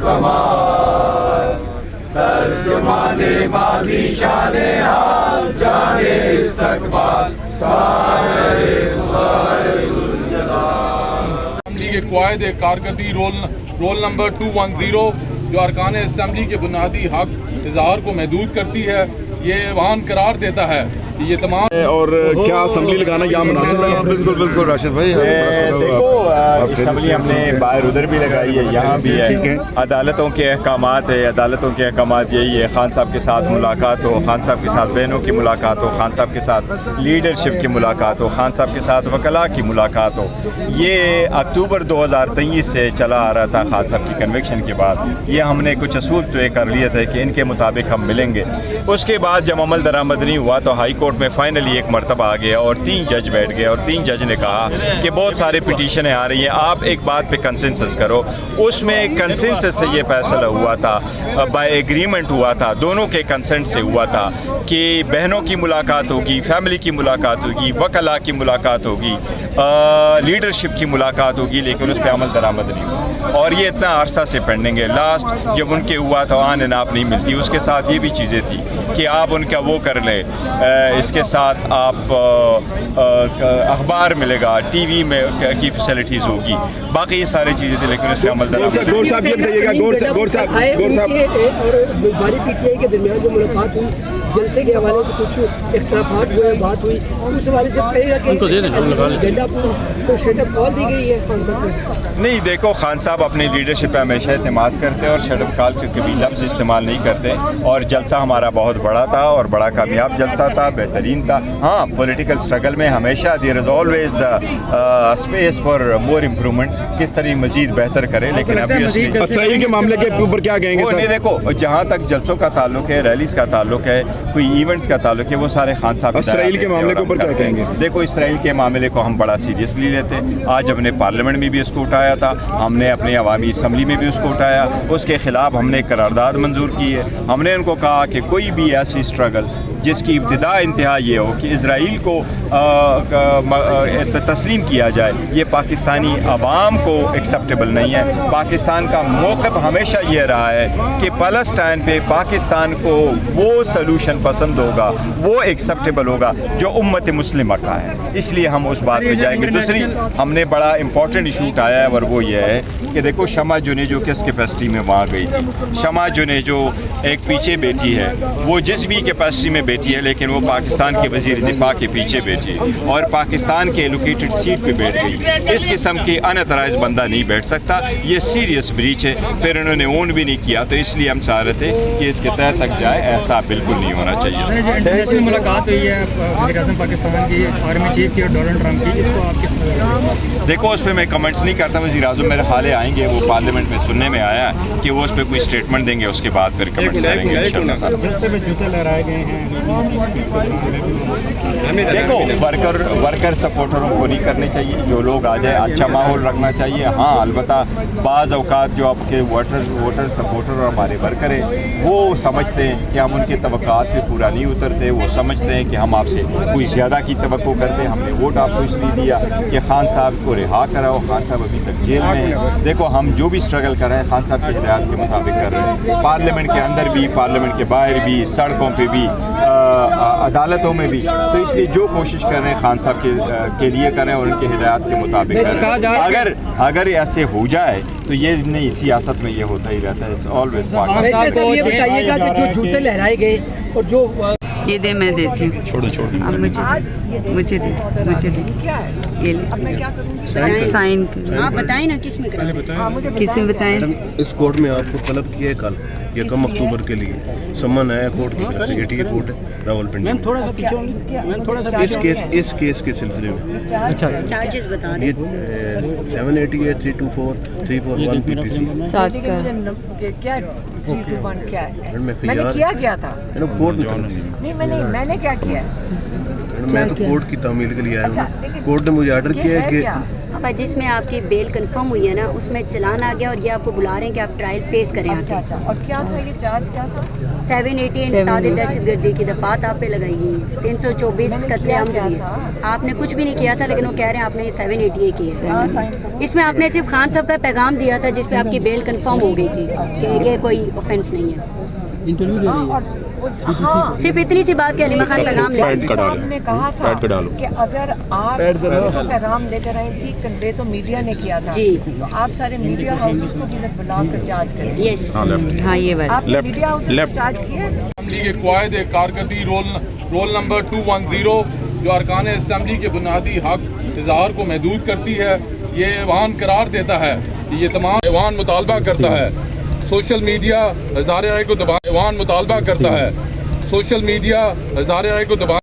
कमाल, तर्जुमाने माज़ी शाने हाल, जाने इस्तक़बाल, सारे ख़ुदाए-उल जलाल। असम्बली के क़वाइद कारकर्दगी रोल नंबर 210 जो अरकान असम्बली के बुनियादी हक इज़हार को महदूद करती है, ये ऐवान करार देता है कि ये तमाम और क्या असम्बली लगाना यहाँ मुनासिब है? बिल्कुल बिल्कुल राशिद भाई, देखो असम्बली हमने बाहर उधर भी लगाई है, यहाँ भी है। अदालतों के अहकामात है, अदालतों के अहकामात यही है, खान साहब के साथ मुलाकात हो, खान साहब के साथ बहनों की मुलाकात हो, खान साहब के साथ लीडरशिप की मुलाकात हो, खान साहब के साथ वकला की मुलाकात हो। ये अक्टूबर 2023 से चला आ रहा था खान साहब की कन्विक्शन के बाद। ये हमने कुछ असूल तय कर लिए थे कि इनके मुताबिक हम मिलेंगे। उसके बाद जब अमल दरामद नहीं हुआ तो हाई कोर्ट में फाइनली एक मरतबा आ गया और 3 जज बैठ गए और 3 जज ने कहा कि बहुत सारे पिटीशनें आ रही हैं, आप एक बात पे कंसेंसस करो। उसमें कंसेंसस से ये फैसला हुआ था, बाय एग्रीमेंट हुआ था, दोनों के कंसेंट से हुआ था कि बहनों की मुलाकात होगी, फैमिली की मुलाकात होगी, वकला की मुलाकात होगी, लीडरशिप की मुलाकात होगी, लेकिन उस पर अमल दरामद नहीं हुआ। और ये इतना अरसा से पेंडिंग है। लास्ट जब उनके हुआ तो आन आप नहीं मिलती, उसके साथ ये भी चीज़ें थी कि आप उनका वो कर लें, इसके साथ आप अखबार मिलेगा, टीवी में की फैसिलिटीज़ होगी, बाकी ये सारी चीज़ें थी, लेकिन उस पर अमल दरामद। गौर साहब ये बताइएगा, गौर साहब और बारी पीटीआई के दरमियान जो मुलाकात हुई, जलसे के हवाले से कुछ इख्तिलाफात हुए, बात हुई, उस हवाले से कहेगा कि एजेंडा को शटअप कॉल दी गई है खान साहब को? नहीं, देखो खान साहब अपनी लीडरशिप पे हमेशा एतमाद करते हैं और शटअप कॉल के कभी लफ्ज़ इस्तेमाल नहीं करते। और जलसा हमारा बहुत बड़ा था और बड़ा कामयाब जलसा था, बेहतरीन था। हाँ, पॉलिटिकल स्ट्रगल में हमेशा there is always space for more improvement, किस तरह मजीद बेहतर करें। लेकिन अभी इसराइल के मामले के ऊपर क्या कहेंगे सर? देखो, जहाँ तक जलसों का ताल्लुक है, रैलीज़ का ताल्लुक है, कोई इवेंट्स का ताल्लुक है, वो सारे खान साहब। इसराइल के मामले के ऊपर क्या कहेंगे? देखो, इसराइल के मामले को हम बड़ा सीरियसली लेते हैं। आज हमने पार्लियामेंट में भी इसको उठाया था, हमने अपने अवामी असम्बली में भी उसको उठाया, उसके ख़िलाफ़ हमने करारदाद मंजूर की है। हमने उनको कहा कि कोई भी ऐसी स्ट्रगल जिसकी इब्तिदा इंतहा ये हो कि इज़राइल को तस्लीम किया जाए, ये पाकिस्तानी अवाम को एक्सेप्टेबल नहीं है। पाकिस्तान का मौक़िफ़ हमेशा ये रहा है कि फ़लस्तीन पे पाकिस्तान को वो सलूशन पसंद होगा, वो एक्सेप्टेबल होगा जो उम्मत मुस्लिमा का है, इसलिए हम उस बात पे जाएंगे। दूसरी हमने बड़ा इंपॉर्टेंट इशू उठाया है और वो ये है कि देखो, शमा जुनेजो किस कैपेसिटी में वहाँ गई थी? शमा जुनेजो एक पीछे बैठी है, वो जिस भी कैपेसिटी में बैठी है, लेकिन वो पाकिस्तान के वज़ीर दिफा के पीछे बैठी और पाकिस्तान के एलोकेटेड सीट पे बैठ गई। इस किस्म के अनअथराइज बंदा नहीं बैठ सकता, ये सीरियस ब्रीच है। फिर उन्होंने ओन भी नहीं किया, तो इसलिए हम चाह रहे थे कि इसके तह तक जाए, ऐसा बिल्कुल नहीं होना चाहिए। मुलाकात हुई है वज़ीर-ए-आज़म पाकिस्तान की आर्मी चीफ की और डोनाल्ड ट्रंप की, इसको आप किस? देखो, उस पर मैं कमेंट्स नहीं करता। वज़ीर-ए-आज़म मेरे ख्याल आएंगे, वो पार्लियामेंट में सुनने में आया कि वो उस पर कोई स्टेटमेंट देंगे, उसके बाद फिर कमेंट्स करेंगे इंशाअल्लाह। जूते लहराए गए हैं। देखो, वर्कर सपोर्टरों को नहीं करने चाहिए, जो लोग आ जाए, अच्छा माहौल रखना चाहिए। हाँ, अलबत्ता बाज़ औक़ात जो आपके वोटर सपोर्टर और हमारे वर्कर हैं, वो समझते हैं कि हम उनके तवक्कात पे पूरा नहीं उतरते। वो समझते हैं कि हम आपसे कोई ज़्यादा की तवक्को करते हैं। हमने वोट आपको इसलिए दिया कि खान साहब को रिहा कराओ, खान साहब अभी तक जेल में हैं। देखो, हम जो भी स्ट्रगल कर रहे हैं खान साहब की हिदायत के मुताबिक कर रहे हैं, पार्लियामेंट के अंदर भी, पार्लियामेंट के बाहर भी, सड़कों पर भी, अदालतों में भी। तो इसलिए जो कोशिश कर रहे हैं खान साहब के लिए करें और उनके हिदायत के मुताबिक करें। अगर ऐसे हो जाए तो ये नहीं, सियासत में ये होता ही रहता है, ऑलवेज पार्ट। ये बताइएगा कि जो जूते लहराए गए और जो ये दे, मैं देती हूँ। छोड़ो अब मुझे दे ये ले साइन। आप बताएं ना किस में कराएं, किस में बताएं? इस कोर्ट में आपको तलब किया है कल, ये कम अक्टूबर के लिए समन आया कोर्ट की तरफ से, एटी कोर्ट है रावलपिंडी। मैम थोड़ा सा पीछे होंगी, थोड़ा सा इस केस के सिलसिले में चार्जेस बता ये 780 324 341 PTC 60 का क्या 321 क्या है? मैंने किया था कोर्ट नहीं, मैंने क्या किया? मैं तो कोर्ट की तामील के लिए आया हूँ। कोर्ट ने मुझे ऑर्डर किया है कि पापा जिसमें आपकी बेल कंफर्म हुई है ना, उसमें चलान आ गया और ये आपको बुला रहे हैं कि आप ट्रायल फेस करें। अच्छा अच्छा, और क्या था ये चार्ज क्या था? 780 इंसदाद दहशतगर्दी की दफात आप पे लगाई गई है, 324 कत्लेआम के लिए। आपने कुछ भी नहीं किया था, लेकिन वो कह रहे हैं आपने 780 की है। इसमें आपने सिर्फ खान साहब का पैगाम दिया था जिसपे आपकी बेल कंफर्म हो गई थी कि ये कोई ऑफेंस नहीं है। इंटरव्यू दे रही है। हाँ, सिर्फ इतनी सी बात के अलीमा खान पैगाम ले साहब ने कहा था कि अगर आप तो पैगाम लेकर आई थी, कन्वे तो मीडिया ने किया था जी, तो आप सारे मीडिया हाउसेस को भी बुलाकर चार्ज करें। यस हाँ ये बात आप मीडिया हाउसेस चार्ज किए? असम्बली के कायद कारकर्दगी रोल नंबर 210 जो अरकान असम्बली के बुनियादी हक इजहार को महदूद करती है, ये ऐवान करार देता है कि ये तमाम ऐवान मुतालबा करता है सोशल मीडिया हज़ारे आय को दबा ऐवान मुतालबा करता है सोशल मीडिया हज़ारे आय को दबा